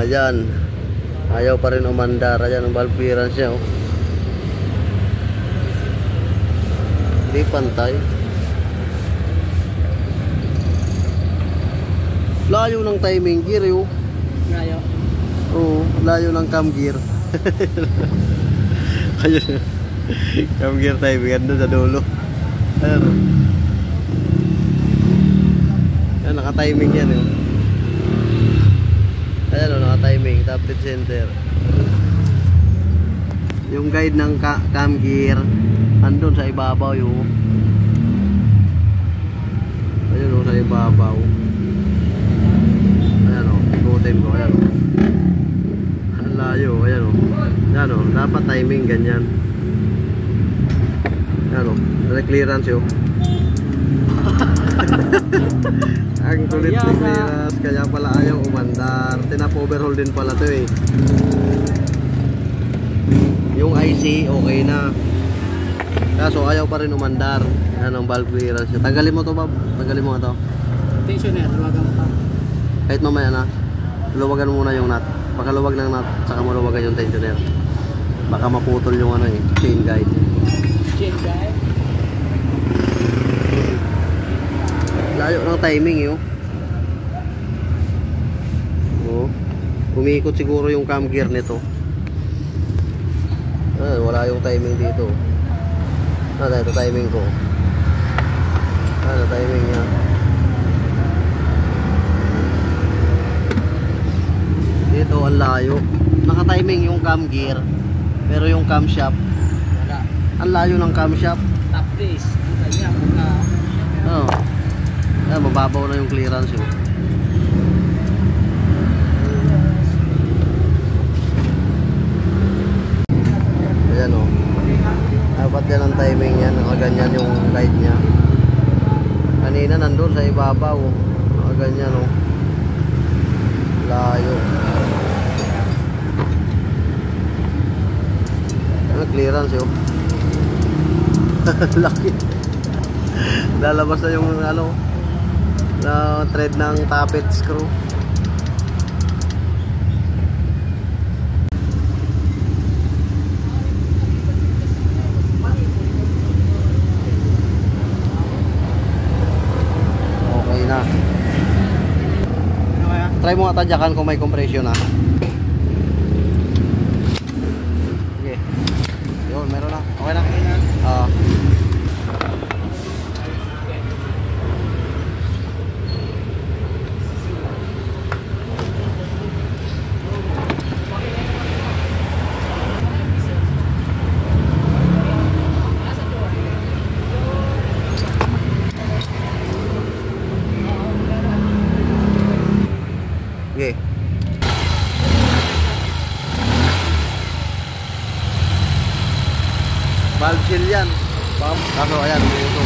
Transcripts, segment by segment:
Ayan. Ayaw pa rin umandar. Ayan ang valve clearance niya, oh. Hindi pantay. Layo ng timing gear, oh. Layo. Oo, layo ng cam gear. Ayun. Cam gear timing. Ganda sa dulo. Ayan, oh. Ayan, naka-timing yan, eh. Ayan, oh, naka-timing. Top dead center. Yung guide ng cam gear andun sa ibabaw, yun. Ayun, oh, sa ibabaw. Ayan, oh, ikutin ko. Ayan, oh. Ang layo. Ayan, oh. Ayan, oh, dapat timing ganyan. Ayan, oh, clearance, yun. Ang kulit ng clearance, kaya pala ayaw umandar. Tinap-overhaul din pala to, eh. Yung IC okay na, kaso ayaw pa rin umandar. Yan ang valve clearance. Tanggalin mo to, Bob. Tanggalin mo ito. Tensioner, luwagan mo pa. Kahit mamaya na, luwagan muna yung nut. Pagkaluwag ng nut, saka maluwagan yung tensioner. Baka maputol yung ano, eh, chain guide. Chain guide? Layo ng timing, yun. Oo. Umiikot siguro yung cam gear nito. Wala yung timing dito. Ito timing ko. Timing niya. Dito ang layo. Naka-timing yung cam gear, pero yung camshaft Wala. ang layo ng camshaft. Top base. Kita niya pagka... Oo. Mababaw na yung clearance, yun. Ayan, oh. Dapat yan ang timing yan. Nakaganyan yung guide niya. Kanina nandun sa ibabaw, oh. Nakaganyan, oh. Layo. Ano clearance, yun. Laki. Lalabas na yung ano, na thread ng tappet screw. Okay na. Try mo nga tadyakan kung may compression na. Sige. Yun, meron na. Okay na. Okay. Valve seal yan. Kaso ayan, ito.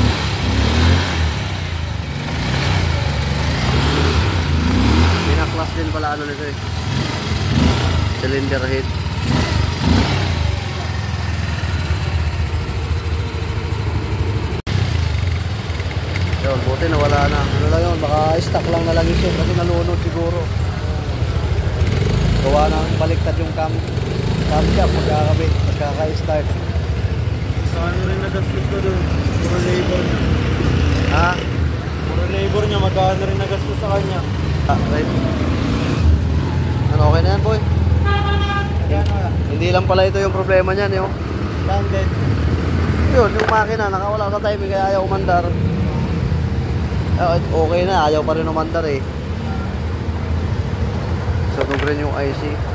Pinaklas din pala ano nito, eh. Cylinder head. Yun, buti nawala na. Ano lang yun, baka stock lang na lang isip kasi nalunod siguro. Gawa ng baliktad yung camshaft pagkaka-start. Saan rin nagastos ko doon? Puro labor niya. Ha? Puro labor niya, magkano rin nagastos sa kanya. Right. Ano, okay na yan, boy? Hindi lang pala ito yung problema niyan, yun. Landed. Yun, yung makina, nakawala sa timing kaya ayaw umandar. Okay na, ayaw pa rin umandar, eh. So, rin yung IC.